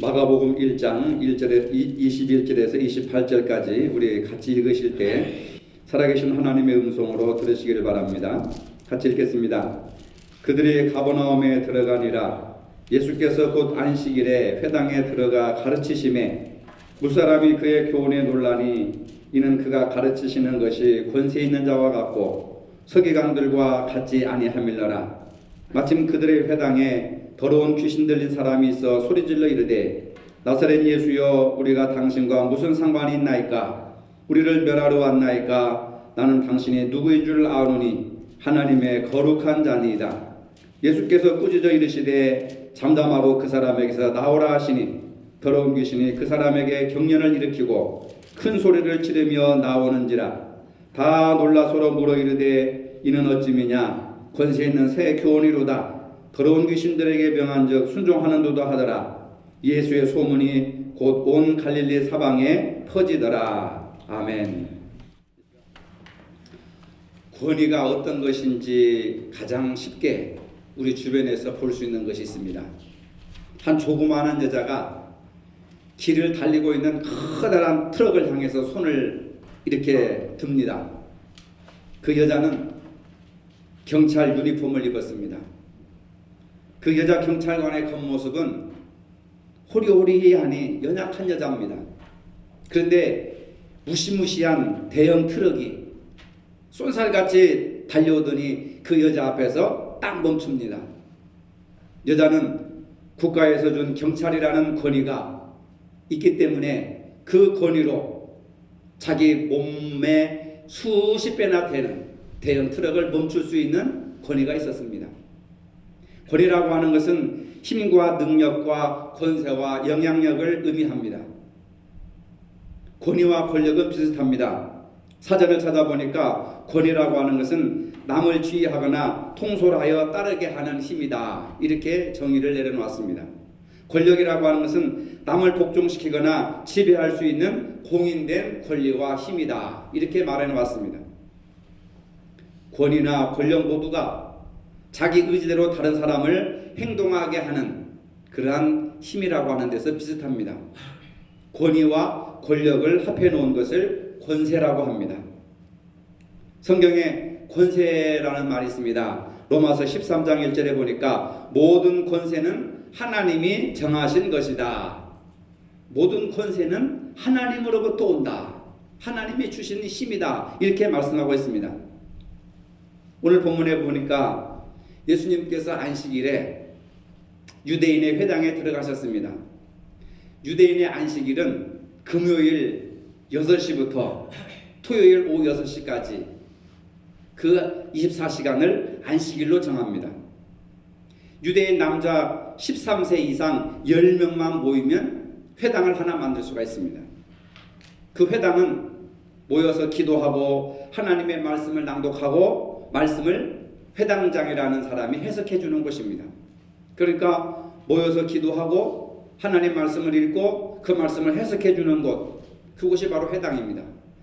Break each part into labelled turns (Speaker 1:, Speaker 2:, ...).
Speaker 1: 마가복음 1장 1절에 21절에서 28절까지 우리 같이 읽으실 때 살아계신 하나님의 음성으로 들으시기를 바랍니다. 같이 읽겠습니다. 그들이 가버나움에 들어가니라. 예수께서 곧 안식일에 회당에 들어가 가르치심에 무사람이 그의 교훈에 놀라니 이는 그가 가르치시는 것이 권세 있는 자와 같고 서기관들과 같지 아니함일러라. 마침 그들의 회당에 더러운 귀신 들린 사람이 있어 소리질러 이르되 나사렛 예수여 우리가 당신과 무슨 상관이 있나이까? 우리를 멸하러 왔나이까? 나는 당신이 누구인 줄 아노니 하나님의 거룩한 자니이다. 예수께서 꾸짖어 이르시되 잠잠하고 그 사람에게서 나오라 하시니 더러운 귀신이 그 사람에게 경련을 일으키고 큰 소리를 지르며 나오는지라. 다 놀라 서로 물어 이르되 이는 어찌미냐? 권세 있는 새 교훈이로다. 더러운 귀신들에게 명한즉 순종하는도다 하더라. 예수의 소문이 곧 온 갈릴리 사방에 퍼지더라. 아멘. 권위가 어떤 것인지 가장 쉽게 우리 주변에서 볼 수 있는 것이 있습니다. 한 조그마한 여자가 길을 달리고 있는 커다란 트럭을 향해서 손을 이렇게 듭니다. 그 여자는 경찰 유니폼을 입었습니다. 그 여자 경찰관의 겉모습은 호리호리하니 연약한 여자입니다. 그런데 무시무시한 대형 트럭이 쏜살같이 달려오더니 그 여자 앞에서 딱 멈춥니다. 여자는 국가에서 준 경찰이라는 권위가 있기 때문에 그 권위로 자기 몸에 수십 배나 되는 대형 트럭을 멈출 수 있는 권위가 있었습니다. 권위라고 하는 것은 힘과 능력과 권세와 영향력을 의미합니다. 권위와 권력은 비슷합니다. 사전을 찾아보니까 권위라고 하는 것은 남을 지휘하거나 통솔하여 따르게 하는 힘이다. 이렇게 정의를 내려놓았습니다. 권력이라고 하는 것은 남을 복종시키거나 지배할 수 있는 공인된 권리와 힘이다. 이렇게 말해놓았습니다. 권위나 권력 모두가 자기 의지대로 다른 사람을 행동하게 하는 그러한 힘이라고 하는 데서 비슷합니다. 권위와 권력을 합해 놓은 것을 권세라고 합니다. 성경에 권세라는 말이 있습니다. 로마서 13장 1절에 보니까 모든 권세는 하나님이 정하신 것이다. 모든 권세는 하나님으로부터 온다. 하나님이 주신 힘이다. 이렇게 말씀하고 있습니다. 오늘 본문에 보니까 예수님께서 안식일에 유대인의 회당에 들어가셨습니다. 유대인의 안식일은 금요일 6시부터 토요일 오후 6시까지 그 24시간을 안식일로 정합니다. 유대인 남자 13세 이상 10명만 모이면 회당을 하나 만들 수가 있습니다. 그 회당은 모여서 기도하고 하나님의 말씀을 낭독하고 말씀을 회당장이라는 사람이 해석해 주는 곳입니다. 그러니까 모여서 기도하고 하나님 말씀을 읽고 그 말씀을 해석해 주는 곳, 그곳이 바로 회당입니다.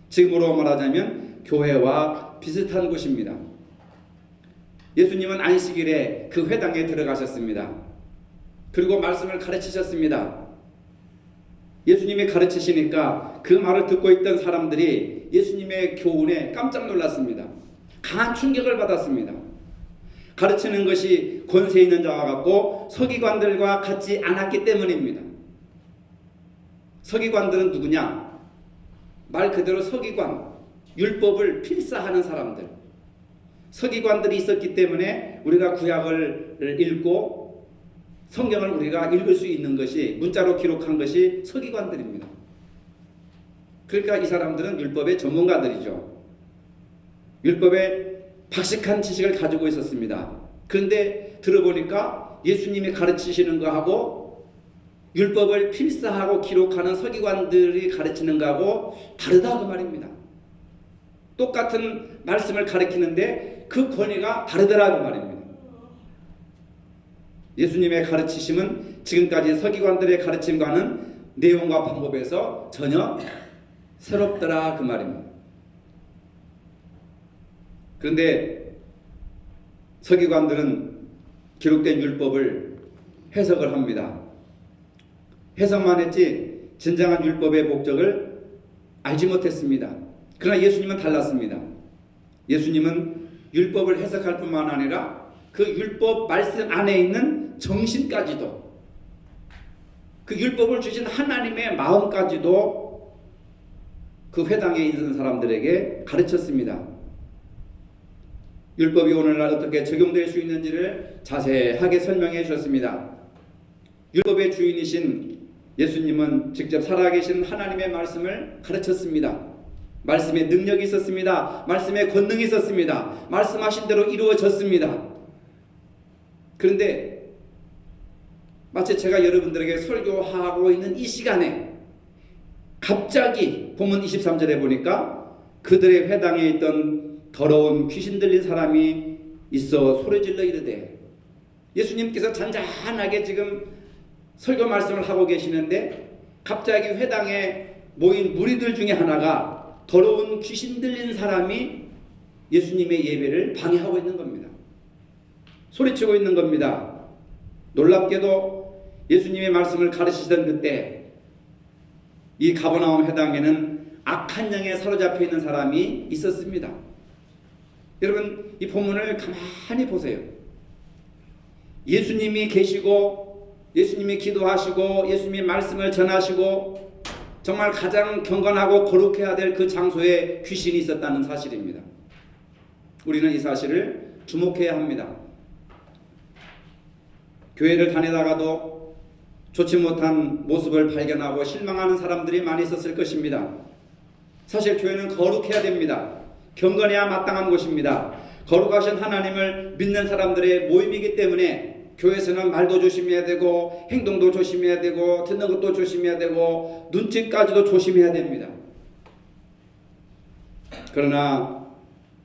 Speaker 1: 지금으로 말하자면 교회와 비슷한 곳입니다. 예수님은 안식일에 그 회당에 들어가셨습니다. 그리고 말씀을 가르치셨습니다. 예수님이 가르치시니까 그 말을 듣고 있던 사람들이 예수님의 교훈에 깜짝 놀랐습니다. 강한 충격을 받았습니다. 가르치는 것이 권세 있는 자와 같고 서기관들과 같지 않았기 때문입니다. 서기관들은 누구냐? 말 그대로 서기관, 율법을 필사하는 사람들. 서기관들이 있었기 때문에 우리가 구약을 읽고 성경을 우리가 읽을 수 있는 것이, 문자로 기록한 것이 서기관들입니다. 그러니까 이 사람들은 율법의 전문가들이죠. 율법의 박식한 지식을 가지고 있었습니다. 그런데 들어보니까 예수님이 가르치시는 거하고 율법을 필사하고 기록하는 서기관들이 가르치는 거하고 다르다 그 말입니다. 똑같은 말씀을 가르치는데 그 권위가 다르더라 그 말입니다. 예수님의 가르치심은 지금까지 서기관들의 가르침과는 내용과 방법에서 전혀 새롭더라 그 말입니다. 그런데 서기관들은 기록된 율법을 해석을 합니다. 해석만 했지 진정한 율법의 목적을 알지 못했습니다. 그러나 예수님은 달랐습니다. 예수님은 율법을 해석할 뿐만 아니라 그 율법 말씀 안에 있는 정신까지도, 그 율법을 주신 하나님의 마음까지도 그 회당에 있는 사람들에게 가르쳤습니다. 율법이 오늘날 어떻게 적용될 수 있는지를 자세하게 설명해 주셨습니다. 율법의 주인이신 예수님은 직접 살아계신 하나님의 말씀을 가르쳤습니다. 말씀에 능력이 있었습니다. 말씀에 권능이 있었습니다. 말씀하신 대로 이루어졌습니다. 그런데 마치 제가 여러분들에게 설교하고 있는 이 시간에 갑자기 본문 23절에 보니까 그들의 회당에 있던 더러운 귀신 들린 사람이 있어 소리질러 이르되, 예수님께서 잔잔하게 지금 설교 말씀을 하고 계시는데 갑자기 회당에 모인 무리들 중에 하나가 더러운 귀신 들린 사람이 예수님의 예배를 방해하고 있는 겁니다. 소리치고 있는 겁니다. 놀랍게도 예수님의 말씀을 가르치던 그때 이 가버나움 회당에는 악한 영에 사로잡혀 있는 사람이 있었습니다. 여러분, 이 본문을 가만히 보세요. 예수님이 계시고 예수님이 기도하시고 예수님이 말씀을 전하시고 정말 가장 경건하고 거룩해야 될 그 장소에 귀신이 있었다는 사실입니다. 우리는 이 사실을 주목해야 합니다. 교회를 다니다가도 좋지 못한 모습을 발견하고 실망하는 사람들이 많이 있었을 것입니다. 사실 교회는 거룩해야 됩니다. 경건해야 마땅한 곳입니다. 거룩하신 하나님을 믿는 사람들의 모임이기 때문에 교회에서는 말도 조심해야 되고 행동도 조심해야 되고 듣는 것도 조심해야 되고 눈치까지도 조심해야 됩니다. 그러나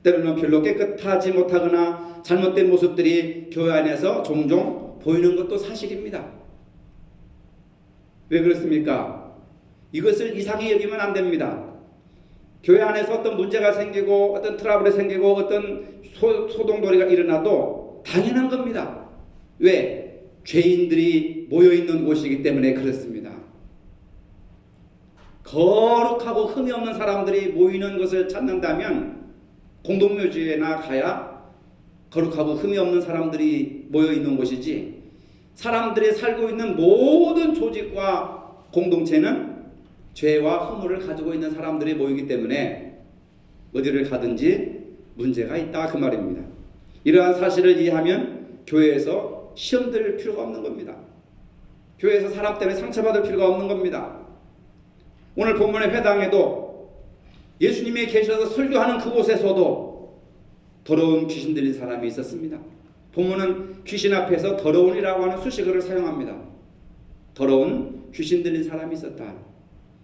Speaker 1: 때로는 별로 깨끗하지 못하거나 잘못된 모습들이 교회 안에서 종종 보이는 것도 사실입니다. 왜 그렇습니까? 이것을 이상히 여기면 안 됩니다. 교회 안에서 어떤 문제가 생기고 어떤 트러블이 생기고 어떤 소동돌이가 일어나도 당연한 겁니다. 왜? 죄인들이 모여있는 곳이기 때문에 그렇습니다. 거룩하고 흠이 없는 사람들이 모이는 것을 찾는다면 공동묘지에나 가야 거룩하고 흠이 없는 사람들이 모여있는 곳이지, 사람들이 살고 있는 모든 조직과 공동체는 죄와 허물을 가지고 있는 사람들이 모이기 때문에 어디를 가든지 문제가 있다 그 말입니다. 이러한 사실을 이해하면 교회에서 시험 들 필요가 없는 겁니다. 교회에서 사람 때문에 상처받을 필요가 없는 겁니다. 오늘 본문의 회당에도 예수님이 계셔서 설교하는 그곳에서도 더러운 귀신 들린 사람이 있었습니다. 본문은 귀신 앞에서 더러운이라고 하는 수식어를 사용합니다. 더러운 귀신 들린 사람이 있었다.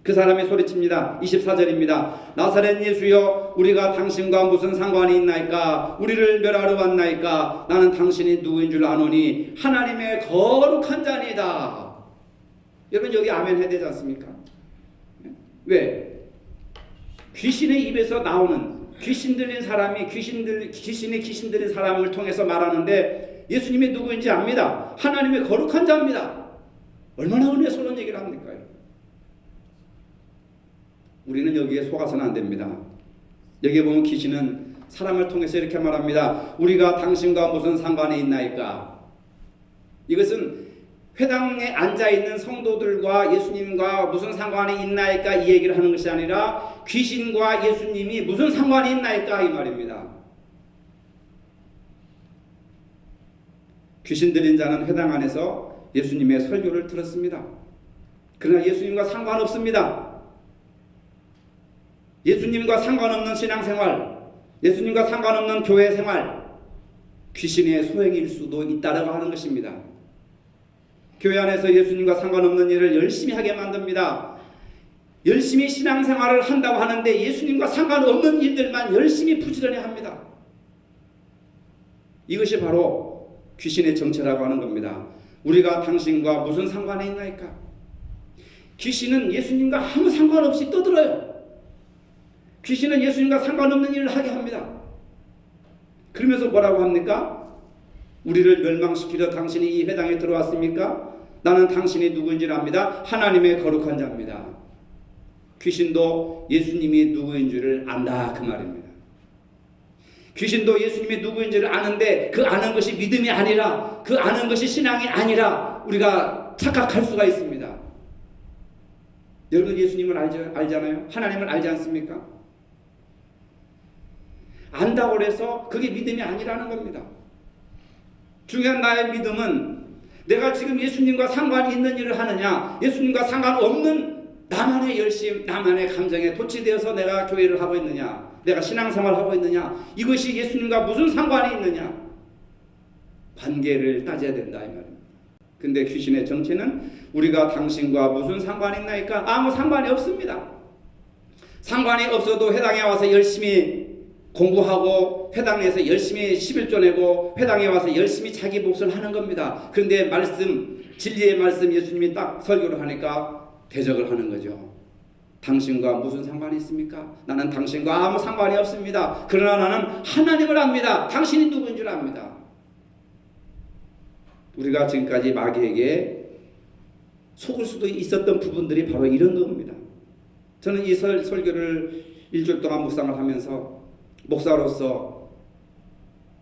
Speaker 1: 그 사람이 소리칩니다. 24절입니다. 나사렛 예수여, 우리가 당신과 무슨 상관이 있나이까? 우리를 멸하러 왔나이까? 나는 당신이 누구인 줄 아노니 하나님의 거룩한 자니이다. 여러분, 여기 아멘 해야 되지 않습니까? 왜? 귀신의 입에서 나오는, 귀신 들린 사람이 귀신 들린 사람을 통해서 말하는데 예수님이 누구인지 압니다. 하나님의 거룩한 자입니다. 얼마나 은혜스러운 얘기를 합니까? 우리는 여기에 속아서는 안 됩니다. 여기에 보면 귀신은 사람을 통해서 이렇게 말합니다. 우리가 당신과 무슨 상관이 있나이까? 이것은 회당에 앉아있는 성도들과 예수님과 무슨 상관이 있나이까 이 얘기를 하는 것이 아니라 귀신과 예수님이 무슨 상관이 있나이까 이 말입니다. 귀신 들린 자는 회당 안에서 예수님의 설교를 들었습니다. 그러나 예수님과 상관없습니다. 예수님과 상관없는 신앙생활, 예수님과 상관없는 교회 생활, 귀신의 소행일 수도 있다라고 하는 것입니다. 교회 안에서 예수님과 상관없는 일을 열심히 하게 만듭니다. 열심히 신앙생활을 한다고 하는데 예수님과 상관없는 일들만 열심히 부지런히 합니다. 이것이 바로 귀신의 정체라고 하는 겁니다. 우리가 당신과 무슨 상관이 있나이까? 귀신은 예수님과 아무 상관없이 떠들어요. 귀신은 예수님과 상관없는 일을 하게 합니다. 그러면서 뭐라고 합니까? 우리를 멸망시키려 당신이 이 회당에 들어왔습니까? 나는 당신이 누구인지를 압니다. 하나님의 거룩한 자입니다. 귀신도 예수님이 누구인 줄을 안다 그 말입니다. 귀신도 예수님이 누구인지를 아는데 그 아는 것이 믿음이 아니라, 그 아는 것이 신앙이 아니라 우리가 착각할 수가 있습니다. 여러분 예수님을 알잖아요. 하나님을 알지 않습니까? 안다고 해서 그게 믿음이 아니라는 겁니다. 중요한 나의 믿음은 내가 지금 예수님과 상관이 있는 일을 하느냐, 예수님과 상관없는 나만의 열심, 나만의 감정에 도취되어서 내가 교회를 하고 있느냐, 내가 신앙생활을 하고 있느냐, 이것이 예수님과 무슨 상관이 있느냐, 관계를 따져야 된다 이 말입니다. 근데 귀신의 정체는 우리가 당신과 무슨 상관이 있나이까? 아무 상관이 없습니다. 상관이 없어도 회당에 와서 열심히 공부하고 회당에서 열심히 11조 내고 회당에 와서 열심히 자기 몫을 하는 겁니다. 그런데 말씀, 진리의 말씀 예수님이 딱 설교를 하니까 대적을 하는 거죠. 당신과 무슨 상관이 있습니까? 나는 당신과 아무 상관이 없습니다. 그러나 나는 하나님을 압니다. 당신이 누구인 줄 압니다. 우리가 지금까지 마귀에게 속을 수도 있었던 부분들이 바로 이런 겁니다. 저는 이 설교를 일주일 동안 묵상을 하면서 목사로서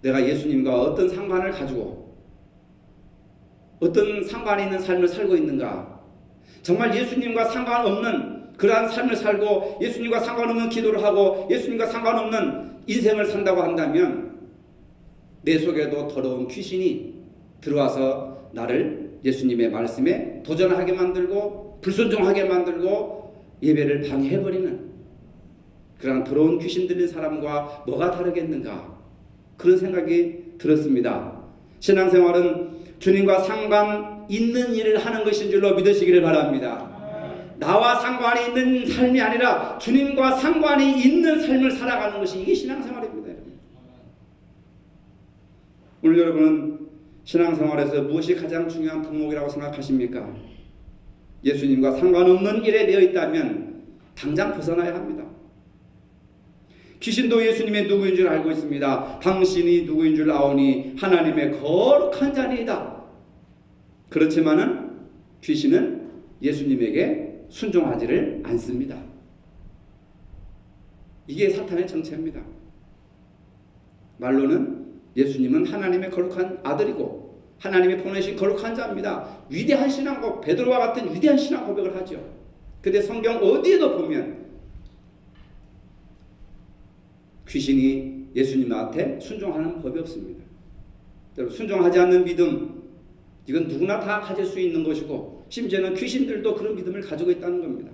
Speaker 1: 내가 예수님과 어떤 상관을 가지고 어떤 상관이 있는 삶을 살고 있는가, 정말 예수님과 상관없는 그러한 삶을 살고 예수님과 상관없는 기도를 하고 예수님과 상관없는 인생을 산다고 한다면 내 속에도 더러운 귀신이 들어와서 나를 예수님의 말씀에 도전하게 만들고 불순종하게 만들고 예배를 방해해버리는 그런 더러운 귀신 들린 사람과 뭐가 다르겠는가, 그런 생각이 들었습니다. 신앙생활은 주님과 상관 있는 일을 하는 것인 줄로 믿으시기를 바랍니다. 나와 상관이 있는 삶이 아니라 주님과 상관이 있는 삶을 살아가는 것이 이게 신앙생활입니다. 오늘 여러분은 신앙생활에서 무엇이 가장 중요한 덕목이라고 생각하십니까? 예수님과 상관없는 일에 되어 있다면 당장 벗어나야 합니다. 귀신도 예수님의 누구인 줄 알고 있습니다. 당신이 누구인 줄 아오니 하나님의 거룩한 자니이다. 그렇지만은 귀신은 예수님에게 순종하지를 않습니다. 이게 사탄의 정체입니다. 말로는 예수님은 하나님의 거룩한 아들이고 하나님의 보내신 거룩한 자입니다. 위대한 신앙 고백, 베드로와 같은 위대한 신앙 고백을 하죠. 근데 성경 어디에도 보면 귀신이 예수님한테 순종하는 법이 없습니다. 순종하지 않는 믿음, 이건 누구나 다 가질 수 있는 것이고 심지어는 귀신들도 그런 믿음을 가지고 있다는 겁니다.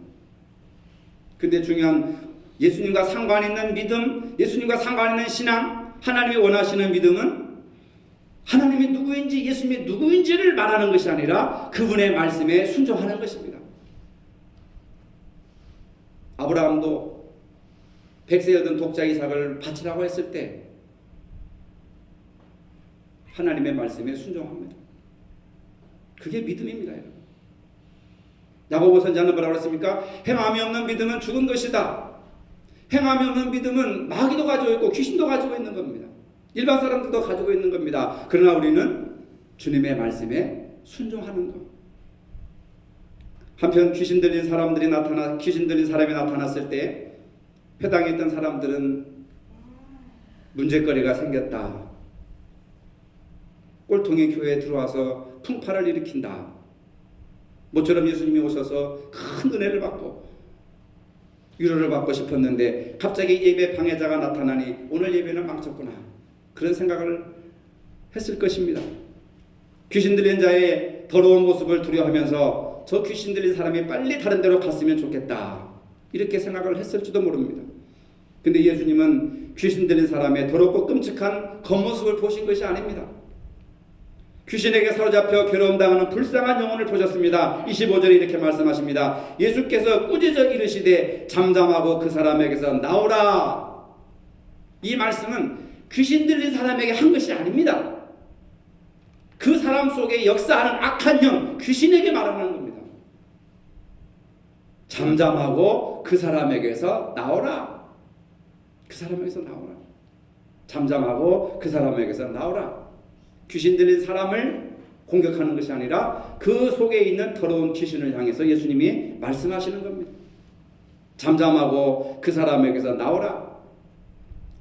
Speaker 1: 근데 중요한 예수님과 상관 있는 믿음, 예수님과 상관 있는 신앙, 하나님이 원하시는 믿음은 하나님이 누구인지 예수님이 누구인지를 말하는 것이 아니라 그분의 말씀에 순종하는 것입니다. 아브라함도 백세에 얻은 독자 이삭을 바치라고 했을 때 하나님의 말씀에 순종합니다. 그게 믿음입니다. 여러분. 야고보 선지자는 뭐라고 했습니까? 행함이 없는 믿음은 죽은 것이다. 행함이 없는 믿음은 마귀도 가지고 있고 귀신도 가지고 있는 겁니다. 일반 사람들도 가지고 있는 겁니다. 그러나 우리는 주님의 말씀에 순종하는 것. 한편 귀신 들린 사람이 나타났을 때 회당에 있던 사람들은 문제거리가 생겼다. 꼴통이 교회에 들어와서 풍파를 일으킨다. 모처럼 예수님이 오셔서 큰 은혜를 받고 위로를 받고 싶었는데 갑자기 예배 방해자가 나타나니 오늘 예배는 망쳤구나. 그런 생각을 했을 것입니다. 귀신 들린 자의 더러운 모습을 두려워하면서 저 귀신 들린 사람이 빨리 다른 데로 갔으면 좋겠다. 이렇게 생각을 했을지도 모릅니다. 근데 예수님은 귀신 들린 사람의 더럽고 끔찍한 겉모습을 보신 것이 아닙니다. 귀신에게 사로잡혀 괴로움당하는 불쌍한 영혼을 보셨습니다. 25절에 이렇게 말씀하십니다. 예수께서 꾸짖어 이르시되 잠잠하고 그 사람에게서 나오라. 이 말씀은 귀신 들린 사람에게 한 것이 아닙니다. 그 사람 속에 역사하는 악한 영, 귀신에게 말하는 겁니다. 잠잠하고 그 사람에게서 나오라. 그 사람에게서 나오라. 잠잠하고 그 사람에게서 나오라. 귀신 들린 사람을 공격하는 것이 아니라 그 속에 있는 더러운 귀신을 향해서 예수님이 말씀하시는 겁니다. 잠잠하고 그 사람에게서 나오라.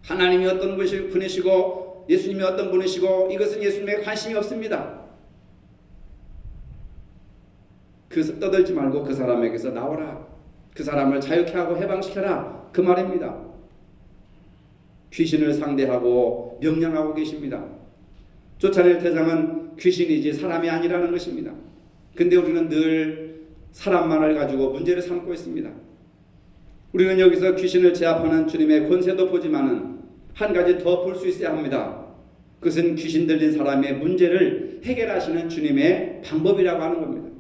Speaker 1: 하나님이 어떤 분이시고 예수님이 어떤 분이시고 이것은 예수님에 관심이 없습니다. 떠들지 말고 그 사람에게서 나오라. 그 사람을 자유케 하고 해방시켜라. 그 말입니다. 귀신을 상대하고 명령하고 계십니다. 쫓아낼 대상은 귀신이지 사람이 아니라는 것입니다. 근데 우리는 늘 사람만을 가지고 문제를 삼고 있습니다. 우리는 여기서 귀신을 제압하는 주님의 권세도 보지만은 한 가지 더 볼 수 있어야 합니다. 그것은 귀신 들린 사람의 문제를 해결하시는 주님의 방법이라고 하는 겁니다.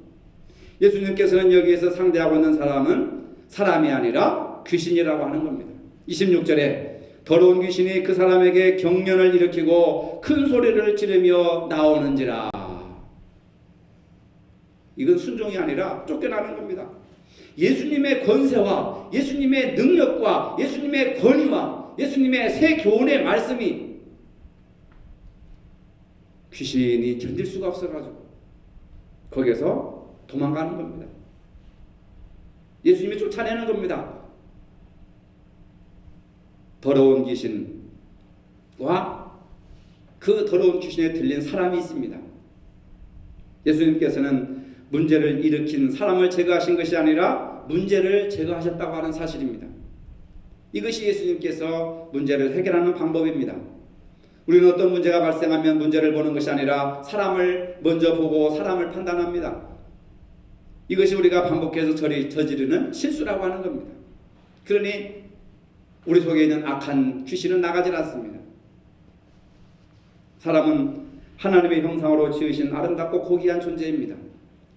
Speaker 1: 예수님께서는 여기에서 상대하고 있는 사람은 사람이 아니라 귀신이라고 하는 겁니다. 26절에 더러운 귀신이 그 사람에게 경련을 일으키고 큰 소리를 지르며 나오는지라. 이건 순종이 아니라 쫓겨나는 겁니다. 예수님의 권세와 예수님의 능력과 예수님의 권위와 예수님의 새 교훈의 말씀이 귀신이 견딜 수가 없어가지고 거기에서 도망가는 겁니다. 예수님이 쫓아내는 겁니다. 더러운 귀신과 그 더러운 귀신에 들린 사람이 있습니다. 예수님께서는 문제를 일으킨 사람을 제거하신 것이 아니라 문제를 제거하셨다고 하는 사실입니다. 이것이 예수님께서 문제를 해결하는 방법입니다. 우리는 어떤 문제가 발생하면 문제를 보는 것이 아니라 사람을 먼저 보고 사람을 판단합니다. 이것이 우리가 반복해서 저지르는 실수라고 하는 겁니다. 그러니 우리 속에 있는 악한 귀신은 나가질 않습니다. 사람은 하나님의 형상으로 지으신 아름답고 고귀한 존재입니다.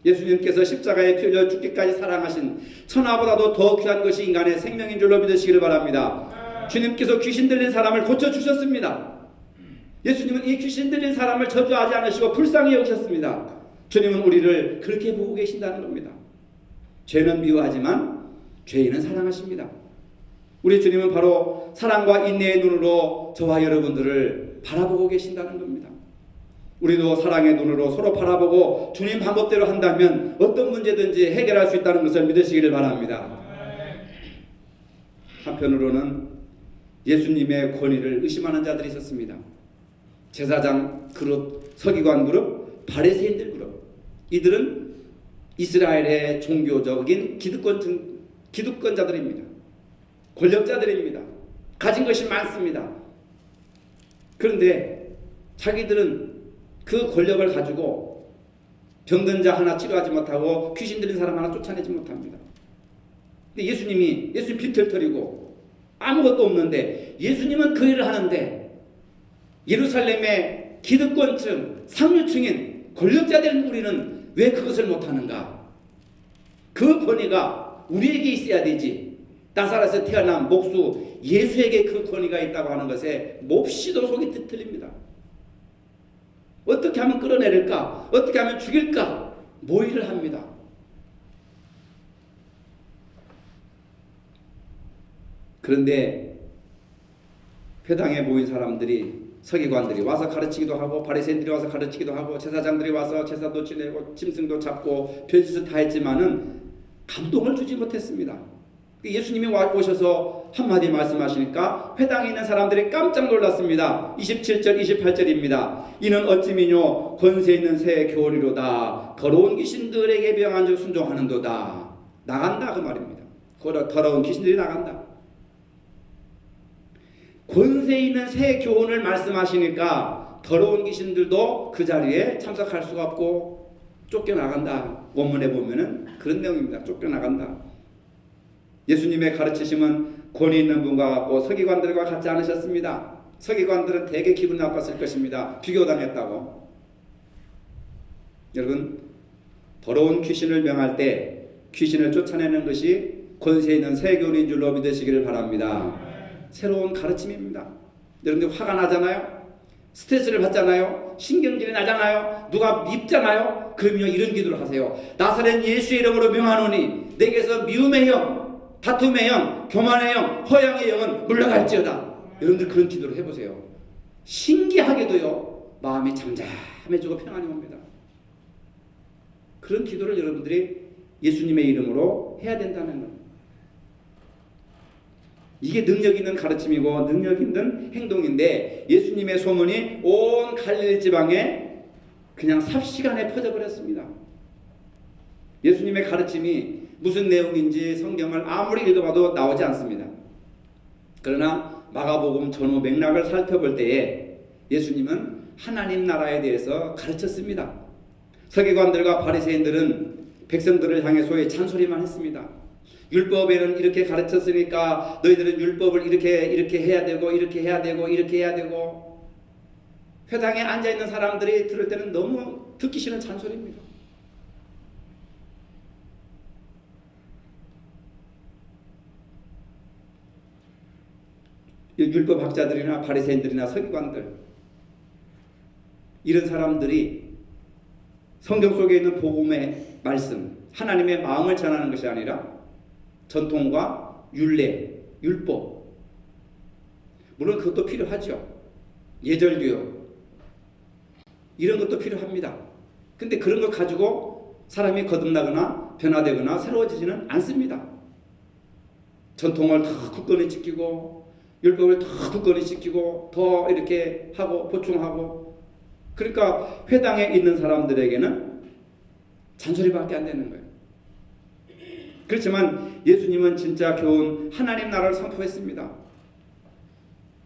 Speaker 1: 예수님께서 십자가에 피 흘려 죽기까지 사랑하신 천하보다도 더 귀한 것이 인간의 생명인 줄로 믿으시기를 바랍니다. 주님께서 귀신 들린 사람을 고쳐주셨습니다. 예수님은 이 귀신 들린 사람을 저주하지 않으시고 불쌍히 여기셨습니다. 주님은 우리를 그렇게 보고 계신다는 겁니다. 죄는 미워하지만 죄인은 사랑하십니다. 우리 주님은 바로 사랑과 인내의 눈으로 저와 여러분들을 바라보고 계신다는 겁니다. 우리도 사랑의 눈으로 서로 바라보고 주님 방법대로 한다면 어떤 문제든지 해결할 수 있다는 것을 믿으시기를 바랍니다. 한편으로는 예수님의 권위를 의심하는 자들이 있었습니다. 제사장 그룹, 서기관 그룹, 바리새인들 그룹. 이들은 이스라엘의 종교적인 기득권자들입니다. 권력자들입니다. 가진 것이 많습니다. 그런데 자기들은 그 권력을 가지고 병든 자 하나 치료하지 못하고 귀신 들린 사람 하나 쫓아내지 못합니다. 근데 예수님 빈털터리고 아무것도 없는데 예수님은 그 일을 하는데 예루살렘의 기득권층, 상류층인 권력자들인 우리는 왜 그것을 못하는가? 그 권위가 우리에게 있어야 되지. 나사렛에서 태어난 목수 예수에게 그 권위가 있다고 하는 것에 몹시도 속이 틀립니다. 어떻게 하면 끌어내릴까? 어떻게 하면 죽일까? 모의를 합니다. 그런데 회당에 모인 사람들이 서기관들이 와서 가르치기도 하고 바리새인들이 와서 가르치기도 하고 제사장들이 와서 제사도 지내고 짐승도 잡고 별짓을 다 했지만은 감동을 주지 못했습니다. 예수님이 오셔서 한마디 말씀하시니까 회당에 있는 사람들이 깜짝 놀랐습니다. 27절 28절입니다. 이는 어찌미뇨 권세 있는 새 교리로다. 더러운 귀신들에게 명한 즉 순종하는도다. 나간다 그 말입니다. 더러운 귀신들이 나간다. 권세 있는 새 교훈을 말씀하시니까 더러운 귀신들도 그 자리에 참석할 수가 없고 쫓겨나간다. 원문에 보면은 그런 내용입니다. 쫓겨나간다. 예수님의 가르치심은 권위 있는 분과 같고 서기관들과 같지 않으셨습니다. 서기관들은 되게 기분 나빴을 것입니다. 비교당했다고. 여러분, 더러운 귀신을 명할 때 귀신을 쫓아내는 것이 권세 있는 새 교훈인 줄로 믿으시기를 바랍니다. 새로운 가르침입니다. 여러분들 화가 나잖아요. 스트레스를 받잖아요. 신경질이 나잖아요. 누가 밉잖아요. 그러면 이런 기도를 하세요. 나사렛 예수의 이름으로 명하노니 내게서 미움의 영, 다툼의 영, 교만의 영, 허영의 영은 물러갈지어다. 여러분들 그런 기도를 해보세요. 신기하게도요 마음이 잠잠해지고 평안이 옵니다. 그런 기도를 여러분들이 예수님의 이름으로 해야 된다는 것. 이게 능력 있는 가르침이고 능력 있는 행동인데 예수님의 소문이 온 갈릴리 지방에 그냥 삽시간에 퍼져버렸습니다. 예수님의 가르침이 무슨 내용인지 성경을 아무리 읽어봐도 나오지 않습니다. 그러나 마가복음 전후 맥락을 살펴볼 때에 예수님은 하나님 나라에 대해서 가르쳤습니다. 서기관들과 바리새인들은 백성들을 향해 소위 잔소리만 했습니다. 율법에는 이렇게 가르쳤으니까 너희들은 율법을 이렇게 해야 되고 이렇게 해야 되고 이렇게 해야 되고. 회당에 앉아있는 사람들이 들을 때는 너무 듣기 싫은 잔소리입니다. 율법학자들이나 바리새인들이나 서기관들, 이런 사람들이 성경 속에 있는 복음의 말씀, 하나님의 마음을 전하는 것이 아니라 전통과 율례, 율법, 물론 그것도 필요하죠. 예절교육 이런 것도 필요합니다. 근데 그런 것 가지고 사람이 거듭나거나 변화되거나 새로워지지는 않습니다. 전통을 더 굳건히 지키고 율법을 더 굳건히 지키고 더 이렇게 하고 보충하고, 그러니까 회당에 있는 사람들에게는 잔소리밖에 안 되는 거예요. 그렇지만 예수님은 진짜 교훈 하나님 나라를 선포했습니다.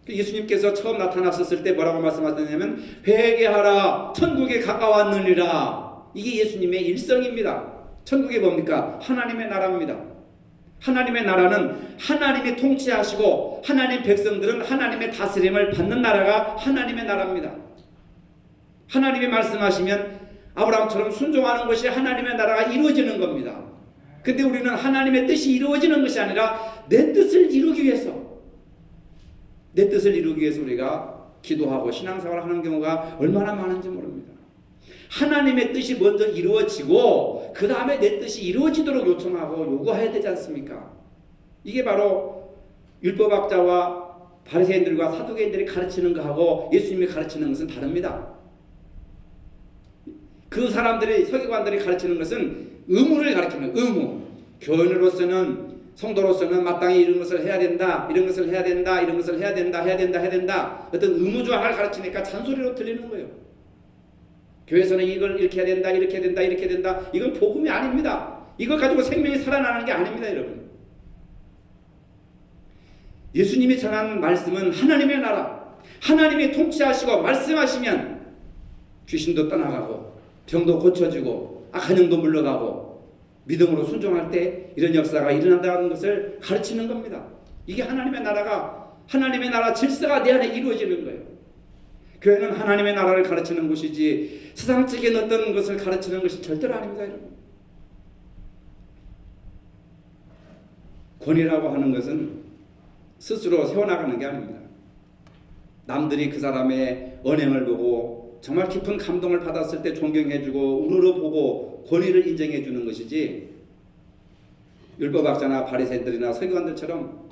Speaker 1: 예수님께서 처음 나타났었을 때 뭐라고 말씀하셨냐면 회개하라 천국에 가까웠느니라. 이게 예수님의 일성입니다. 천국이 뭡니까? 하나님의 나라입니다. 하나님의 나라는 하나님이 통치하시고 하나님 백성들은 하나님의 다스림을 받는 나라가 하나님의 나라입니다. 하나님이 말씀하시면 아브라함처럼 순종하는 것이 하나님의 나라가 이루어지는 겁니다. 근데 우리는 하나님의 뜻이 이루어지는 것이 아니라 내 뜻을 이루기 위해서, 내 뜻을 이루기 위해서 우리가 기도하고 신앙생활을 하는 경우가 얼마나 많은지 모릅니다. 하나님의 뜻이 먼저 이루어지고 그 다음에 내 뜻이 이루어지도록 요청하고 요구해야 되지 않습니까? 이게 바로 율법학자와 바리새인들과 사두개인들이 가르치는 것하고 예수님이 가르치는 것은 다릅니다. 그 사람들이, 서기관들이 가르치는 것은 의무를 가르치는 거예요. 의무. 교인으로서는, 성도로서는 마땅히 이런 것을 해야 된다, 이런 것을 해야 된다, 이런 것을 해야 된다, 해야 된다, 해야 된다. 어떤 의무조항을 가르치니까 잔소리로 들리는 거예요. 교회에서는 이걸 이렇게 해야 된다, 이렇게 해야 된다, 이렇게 해야 된다. 이건 복음이 아닙니다. 이걸 가지고 생명이 살아나는 게 아닙니다, 여러분. 예수님이 전한 말씀은 하나님의 나라, 하나님이 통치하시고 말씀하시면 귀신도 떠나가고 병도 고쳐지고 악한 영도 물러가고 믿음으로 순종할 때 이런 역사가 일어난다는 것을 가르치는 겁니다. 이게 하나님의 나라가, 하나님의 나라 질서가 내 안에 이루어지는 거예요. 교회는 하나님의 나라를 가르치는 곳이지 세상적인 어떤 것을 가르치는 것이 절대로 아닙니다, 여러분. 권위라고 하는 것은 스스로 세워나가는 게 아닙니다. 남들이 그 사람의 언행을 보고 정말 깊은 감동을 받았을 때 존경해주고 우러러 보고 권위를 인정해주는 것이지, 율법학자나 바리새인들이나 서기관들처럼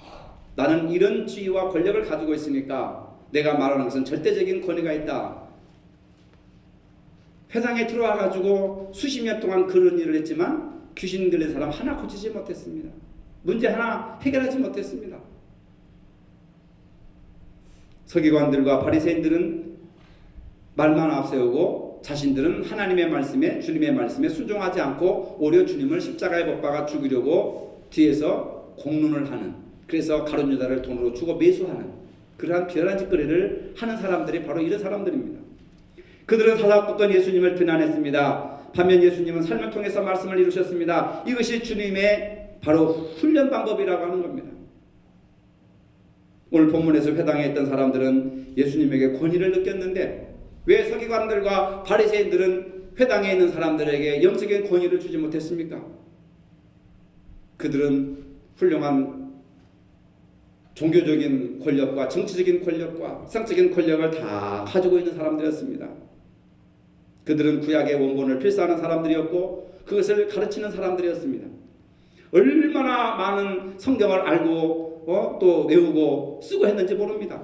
Speaker 1: 나는 이런 지위와 권력을 가지고 있으니까 내가 말하는 것은 절대적인 권위가 있다. 회당에 들어와 가지고 수십 년 동안 그런 일을 했지만 귀신 들린 사람 하나 고치지 못했습니다. 문제 하나 해결하지 못했습니다. 서기관들과 바리새인들은 말만 앞세우고 자신들은 하나님의 말씀에, 주님의 말씀에 순종하지 않고 오히려 주님을 십자가에 못 박아 죽이려고 뒤에서 공론을 하는, 그래서 가룟 유다를 돈으로 주고 매수하는 그러한 비열한 짓거리를 하는 사람들이 바로 이런 사람들입니다. 그들은 사사건건 예수님을 비난했습니다. 반면 예수님은 삶을 통해서 말씀을 이루셨습니다. 이것이 주님의 바로 훈련 방법이라고 하는 겁니다. 오늘 본문에서 회당에 있던 사람들은 예수님에게 권위를 느꼈는데 왜 서기관들과 바리새인들은 회당에 있는 사람들에게 영적인 권위를 주지 못했습니까? 그들은 훌륭한 종교적인 권력과 정치적인 권력과 세상적인 권력을 다 가지고 있는 사람들이었습니다. 그들은 구약의 원본을 필사하는 사람들이었고 그것을 가르치는 사람들이었습니다. 얼마나 많은 성경을 알고 또 외우고 쓰고 했는지 모릅니다.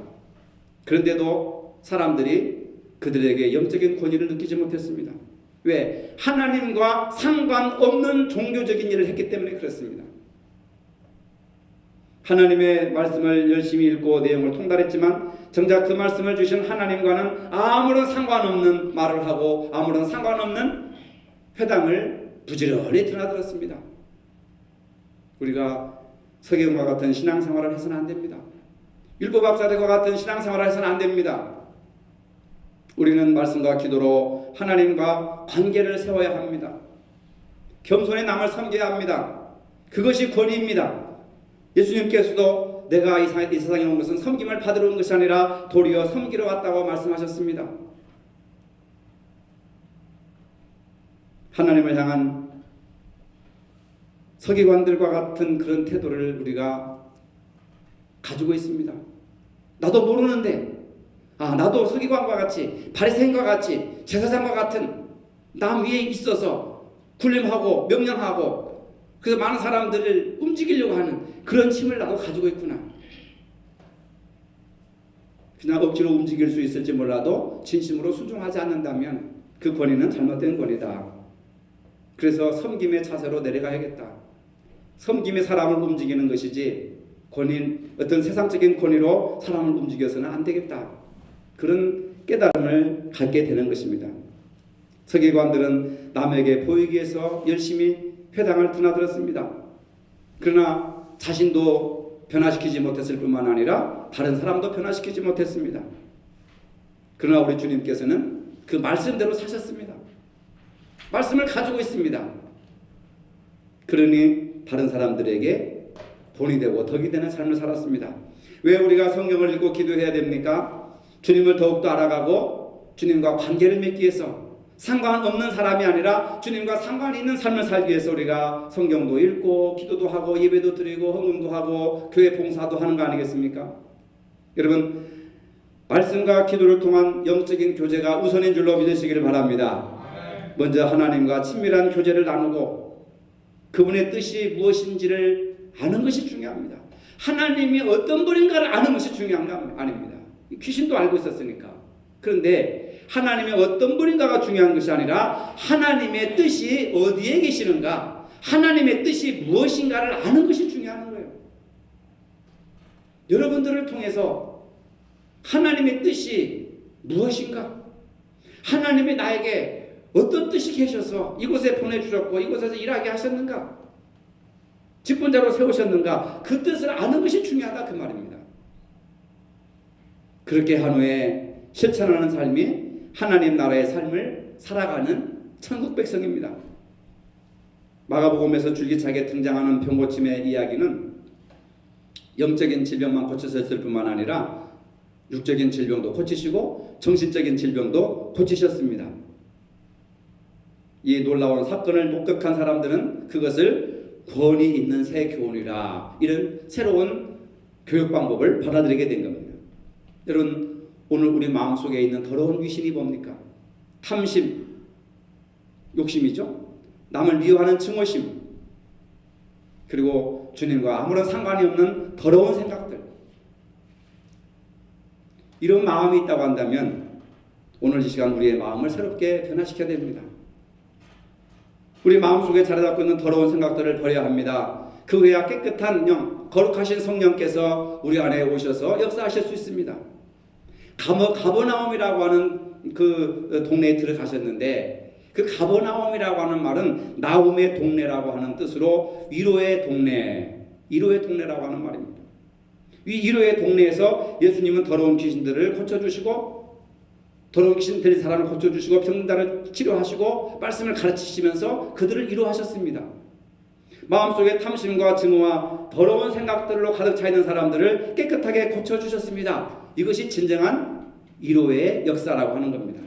Speaker 1: 그런데도 사람들이 그들에게 영적인 권위를 느끼지 못했습니다. 왜? 하나님과 상관없는 종교적인 일을 했기 때문에 그렇습니다. 하나님의 말씀을 열심히 읽고 내용을 통달했지만 정작 그 말씀을 주신 하나님과는 아무런 상관없는 말을 하고 아무런 상관없는 회당을 부지런히 드나들었습니다. 우리가 서기관과 같은 신앙생활을 해서는 안 됩니다. 율법학자들과 같은 신앙생활을 해서는 안 됩니다. 우리는 말씀과 기도로 하나님과 관계를 세워야 합니다. 겸손히 남을 섬겨야 합니다. 그것이 권위입니다. 예수님께서도 내가 이 세상에 온 것은 섬김을 받으러 온 것이 아니라 도리어 섬기러 왔다고 말씀하셨습니다. 하나님을 향한 서기관들과 같은 그런 태도를 우리가 가지고 있습니다. 나도 모르는데 나도 서기관과 같이 바리새인과 같이 제사장과 같은 남 위에 있어서 군림하고 명령하고 그래서 많은 사람들을 움직이려고 하는 그런 힘을 나도 가지고 있구나. 그냥 억지로 움직일 수 있을지 몰라도 진심으로 순종하지 않는다면 그 권위는 잘못된 권위다. 그래서 섬김의 자세로 내려가야겠다. 섬김의 사람을 움직이는 것이지 어떤 세상적인 권위로 사람을 움직여서는 안 되겠다. 그런 깨달음을 갖게 되는 것입니다. 서기관들은 남에게 보이기 위해서 열심히 회당을 드나들었습니다. 그러나 자신도 변화시키지 못했을 뿐만 아니라 다른 사람도 변화시키지 못했습니다. 그러나 우리 주님께서는 그 말씀대로 사셨습니다. 말씀을 가지고 있습니다. 그러니 다른 사람들에게 본이 되고 덕이 되는 삶을 살았습니다. 왜 우리가 성경을 읽고 기도해야 됩니까? 주님을 더욱더 알아가고 주님과 관계를 맺기 위해서 상관없는 사람이 아니라 주님과 상관이 있는 삶을 살기 위해서 우리가 성경도 읽고 기도도 하고 예배도 드리고 헌금도 하고 교회 봉사도 하는 거 아니겠습니까? 여러분 말씀과 기도를 통한 영적인 교제가 우선인 줄로 믿으시기를 바랍니다. 먼저 하나님과 친밀한 교제를 나누고 그분의 뜻이 무엇인지를 아는 것이 중요합니다. 하나님이 어떤 분인가를 아는 것이 중요한 거 아닙니다. 귀신도 알고 있었으니까. 그런데 하나님이 어떤 분인가가 중요한 것이 아니라 하나님의 뜻이 어디에 계시는가, 하나님의 뜻이 무엇인가를 아는 것이 중요한 거예요. 여러분들을 통해서 하나님의 뜻이 무엇인가, 하나님이 나에게 어떤 뜻이 계셔서 이곳에 보내주셨고 이곳에서 일하게 하셨는가, 직분자로 세우셨는가, 그 뜻을 아는 것이 중요하다 그 말입니다. 그렇게 한 후에 실천하는 삶이 하나님 나라의 삶을 살아가는 천국 백성입니다. 마가복음에서 줄기차게 등장하는 병고침의 이야기는 영적인 질병만 고치셨을 뿐만 아니라 육적인 질병도 고치시고 정신적인 질병도 고치셨습니다. 이 놀라운 사건을 목격한 사람들은 그것을 권위 있는 새 교훈이라, 이런 새로운 교육 방법을 받아들이게 된 겁니다. 여러분 오늘 우리 마음속에 있는 더러운 귀신이 뭡니까? 탐심, 욕심이죠. 남을 미워하는 증오심, 그리고 주님과 아무런 상관이 없는 더러운 생각들. 이런 마음이 있다고 한다면 오늘 이 시간 우리의 마음을 새롭게 변화시켜야 됩니다. 우리 마음속에 자리 잡고 있는 더러운 생각들을 버려야 합니다. 그 외야 깨끗한 영, 거룩하신 성령께서 우리 안에 오셔서 역사하실 수 있습니다. 가버나움이라고 하는 그 동네에 들어가셨는데, 그 가버나움이라고 하는 말은 나움의 동네라고 하는 뜻으로 위로의 동네라고 하는 말입니다. 이 위로의 동네에서 예수님은 더러운 귀신들을 고쳐주시고, 더러운 귀신 들린 사람을 고쳐주시고, 병자를 치료하시고, 말씀을 가르치시면서 그들을 위로하셨습니다. 마음속에 탐심과 증오와 더러운 생각들로 가득 차 있는 사람들을 깨끗하게 고쳐주셨습니다. 이것이 진정한 위로의 역사라고 하는 겁니다.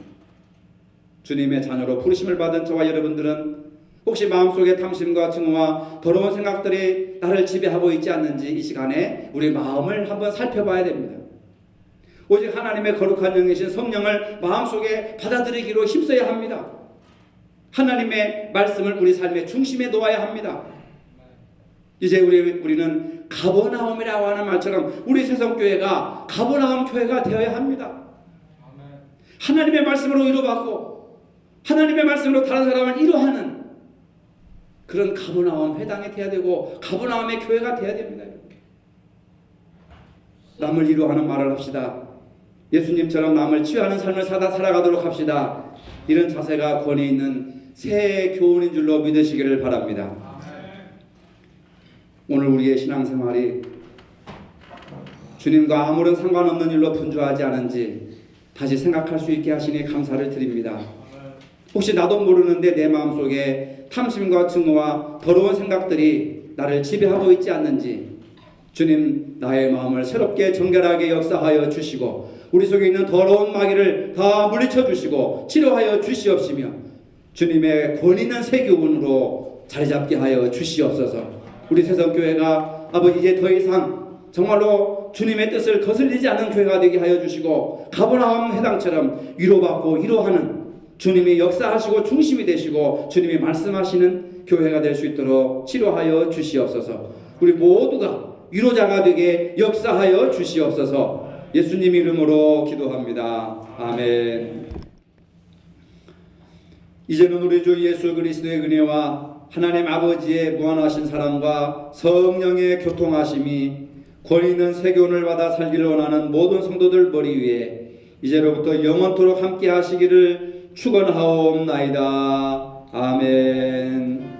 Speaker 1: 주님의 자녀로 부르심을 받은 저와 여러분들은 혹시 마음속에 탐심과 증오와 더러운 생각들이 나를 지배하고 있지 않는지 이 시간에 우리 마음을 한번 살펴봐야 됩니다. 오직 하나님의 거룩한 영이신 성령을 마음속에 받아들이기로 힘써야 합니다. 하나님의 말씀을 우리 삶의 중심에 놓아야 합니다. 이제 우리는 가버나움이라고 하는 말처럼 우리 세성교회가 가버나움 교회가 되어야 합니다. 하나님의 말씀으로 위로받고 하나님의 말씀으로 다른 사람을 위로하는 그런 가버나움 회당이 돼야 되고 가버나움의 교회가 돼야 됩니다. 남을 위로하는 말을 합시다. 예수님처럼 남을 치유하는 삶을 살아가도록 합시다. 이런 자세가 권위 있는 새 교훈인 줄로 믿으시기를 바랍니다. 오늘 우리의 신앙생활이 주님과 아무런 상관없는 일로 분주하지 않은지 다시 생각할 수 있게 하시니 감사를 드립니다. 혹시 나도 모르는데 내 마음속에 탐심과 증오와 더러운 생각들이 나를 지배하고 있지 않는지 주님 나의 마음을 새롭게 정결하게 역사하여 주시고 우리 속에 있는 더러운 마귀를 다 물리쳐 주시고 치료하여 주시옵시며 주님의 권위 있는 새 교훈으로 자리 잡게 하여 주시옵소서. 우리 새성교회가 아버지 이제 더 이상 정말로 주님의 뜻을 거슬리지 않는 교회가 되게 하여 주시고 가버나움 회당처럼 위로받고 위로하는 주님이 역사하시고 중심이 되시고 주님이 말씀하시는 교회가 될 수 있도록 치료하여 주시옵소서. 우리 모두가 위로자가 되게 역사하여 주시옵소서. 예수님 이름으로 기도합니다. 아멘. 이제는 우리 주 예수 그리스도의 은혜와 하나님 아버지의 무한하신 사랑과 성령의 교통하심이 권위 있는 새 교훈을 받아 살기를 원하는 모든 성도들 머리 위에 이제로부터 영원토록 함께 하시기를 축원하옵나이다. 아멘.